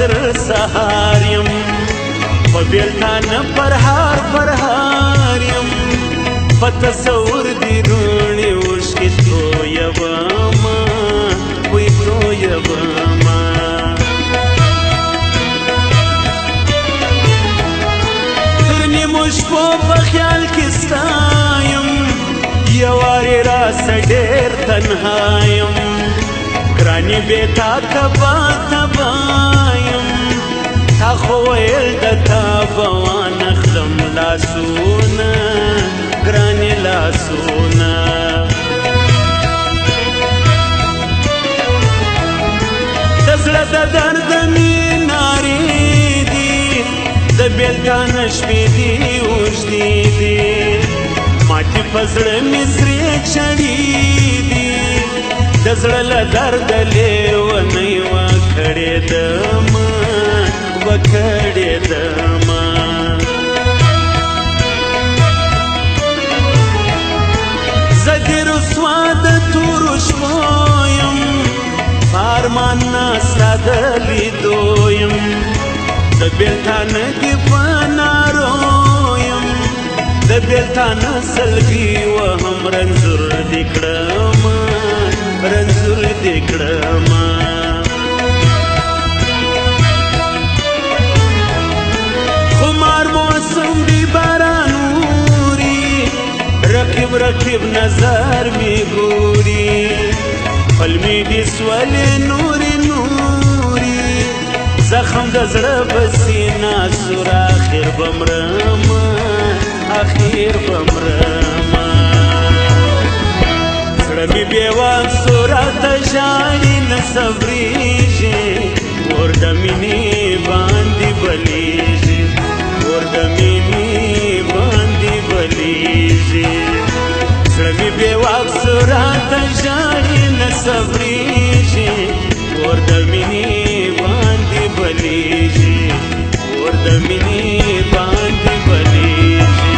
تر سهار یم په بیلتانه پرهار یم په تصور دې روڼې اوښکې تویومه وی تویومه تر نیمو شپو په خیال کې ستا یم یوارې راسه ډېر تنها یم ګرانې بې تا تبا تبا یم تا خو ویل د تا به وانخلم لاسونه ګرانې لاسونه د زړه د درد مې نارې دي د بېلتانه شپې دي اوږدې دي ماتې په زړه مې سرې چړې دي د زړه له درده لیونۍ وکړېدمه وکړېدمه زه دې رسوا د تورو شپو یم په ارمان ناسته د لیدو یم د بېلتانه دې په نارو یم د بېلتانه سلګي وهم رنځور دې کړمه رنځور دې کړمه خمار موسم دی باران اوري رقیب رقیب نظر می ګوري پلمې دې سولې نورې نورې زخم د زړه په سینه سور اخر بمرمه اخر بمرمه زړه مې بېوان سورته ژاړي نه صبرېږي اور د مینې باندې بلیږي اور د مینې باندې بلیږي زړه مې بېواک سورته ژاړي نه صبرېږي اور د مینې باندې بلیږي اور د مینې باندې بلیږي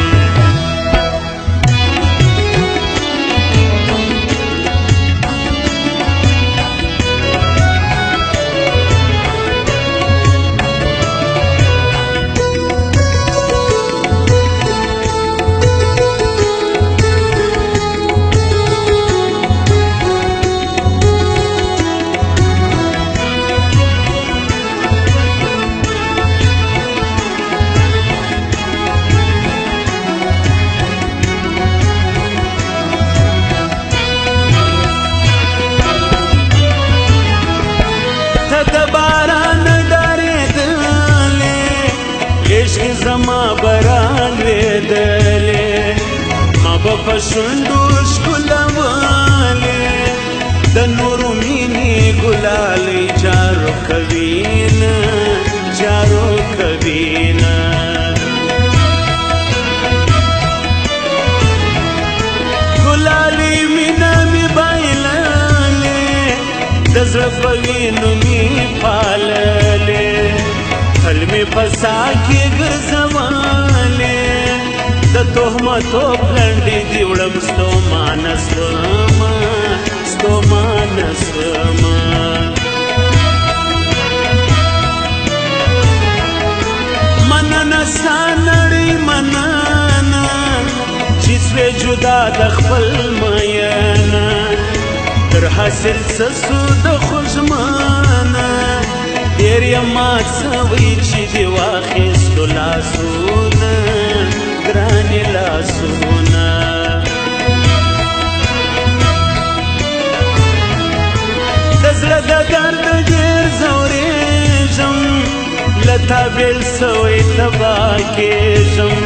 زما بران ویدلې ما به په شونډو ښکلولې د نورو مینې ګلالې جارو کوینه جارو کوینه ګلالې مینه مې بایللې د زړه په وینو مې پاللې تل مې په سا کې ګرځولې د تهمتو پلنډې دې وړم ستومانه شومه ستومانه شومه مننه ستا نړۍ مننه چې سوې جدا د خپل مینه تر حاصل څه سو د خوږمنه ډېر یم مات سوی چې دې واخیستو لاسونه ګرانې لاسونه د زړه د درد ډېر ځورېږم له تا بېل سوی تبا کېږم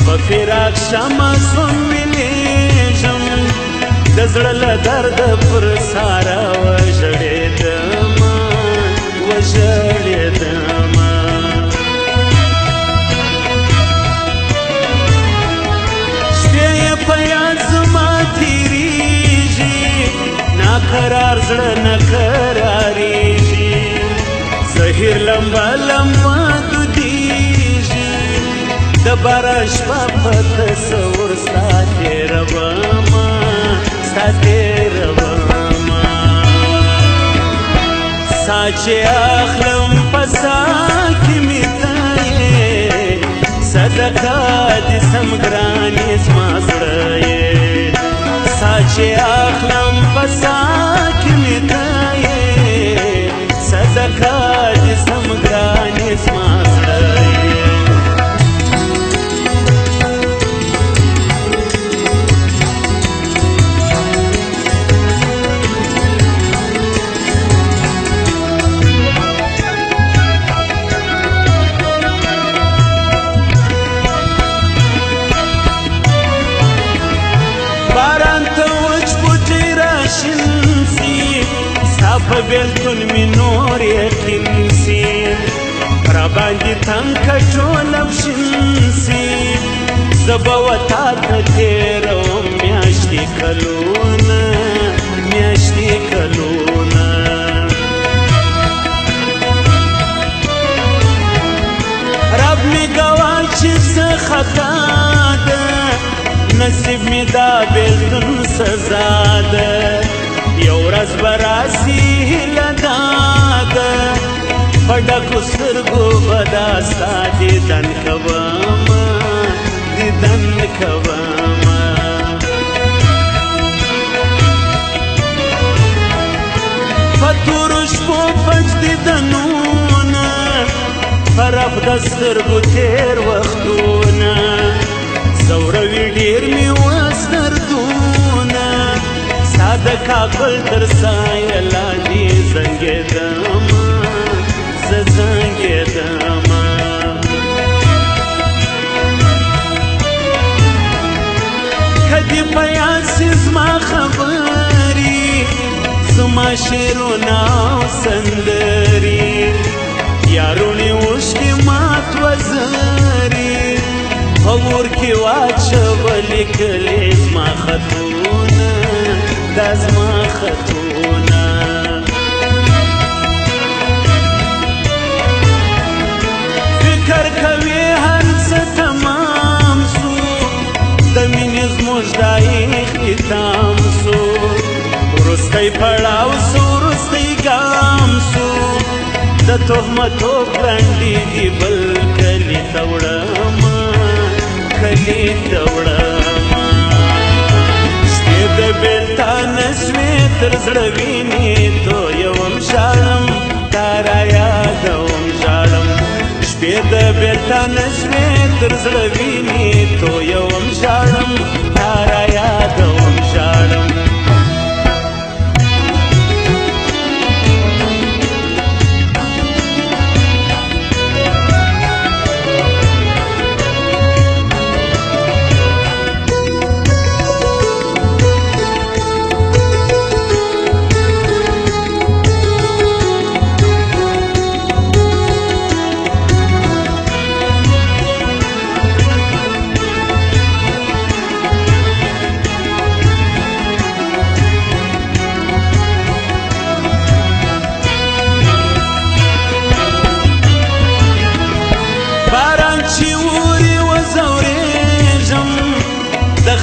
په فراق شمه سوم ویلېږم د زړه له درده پر ساره وژړېدمه وژړېدمه شپې یې په یاد زما تېرېږي ناقرار زړه نه قرارېږي زهیر لمبه لمبه دودېږي د باره شپه په تصور ستا تېرومه ستا تېرومه سا چې اخلم په سم ګرانې زما زړه یې سا چې اخلم په سا کې مې ته یې صدقه دې سم ګرانې زما زړه یې په بېلتون مې نور یقین سي راباندې تنګ کټولم شین سي زه به وتا ته تېروم میاشتې کلونه میاشتې کلونه رب مې ګواه چې څه خطا ده نصیب مې دا بېلتون سزا ده یو ورځ به راسي هیله دا ده په ډکو سترګو به دا ستا دیدن کومه دیدن کومه په تورو شپو پټ دیدنونه په رب د سترګو تېر وختونه ځوروي ډېر مې وس دردونه د کابل تر سایه لاندې زنګېدمه زه زنګېدمه که دې په یاد سي زما خبرې زما شعرونه او سندرې یارونې اوښکې مات وزرې په اور کې واچولې کلې زما خطونه دا زما خطونه فکر کوي هر څه تمام سو د مینې زموږ دا اختتام سو وروستی پړاو سو وروستی ګام سو د تهمتو ګرنډې دي بل کلي ته وړمه کلي ته وړمه د بېلتانه شوې تر زړه وینې تویوم ژاړم تا را یادوم ژاړم شپې د بېلتانه شوې تر زړه وینې تویوم ژاړم تا را یادوم ژاړم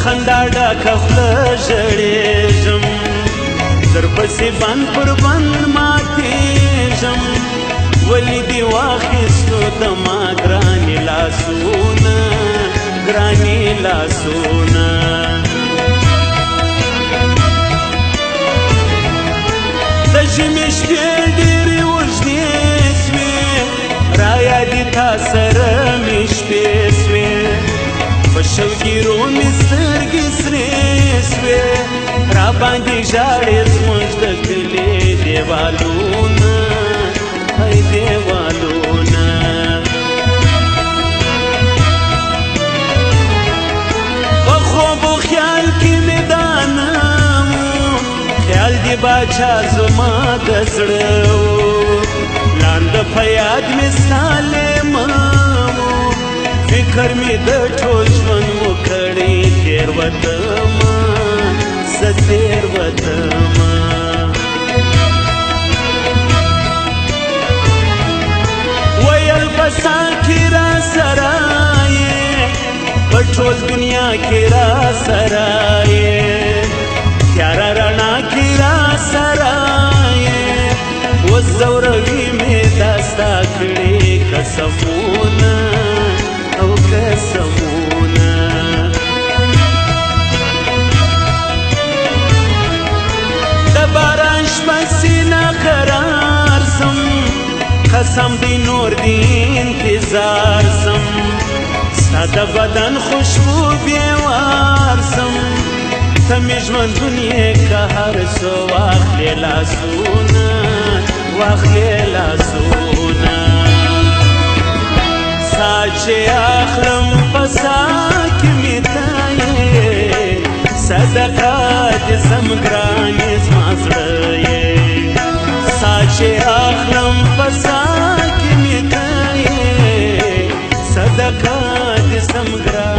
خندا ډکه خوله ژړېږم درپسې بند پر بند ماتېږم ولې دې واخیستو د ما ګرانې لاسونه ګرانې لاسونه د ژمې شپې ډېرې اوږدې سوې رایادې تا سره مې شپې سوې په شوګیرو مې سترګې سرې سوې راباندې ژاړې زموږ د کلي دیوالونه ای دیوالونه په خوب و خیال کې مې دا نه و خیال دې باچا زما د زړه و لاندې په یاد مې ستا لیمه فکر می د ټول ژوند وکړې تېروتمه زه تېروتمه ویل په سا کې را سره یې په ټول دنیا کې را سره یې تیاره رڼا کې را سره یې اوس ځوروي مې دا ستا کړې قسمونه او قسمونه قسم دی نور دی انتظار سم ستا د بدن خوشبو بیوار سم ته مې ژوندون که هر څه واخلې لاسونه واخلې لاسونه سا چې اخلم په سا کې مې ته یې صدقه دې سم ګرانې زما زړه یې سا چې اخلم په سا کې مې ته یې صدقه دې سم ګرانې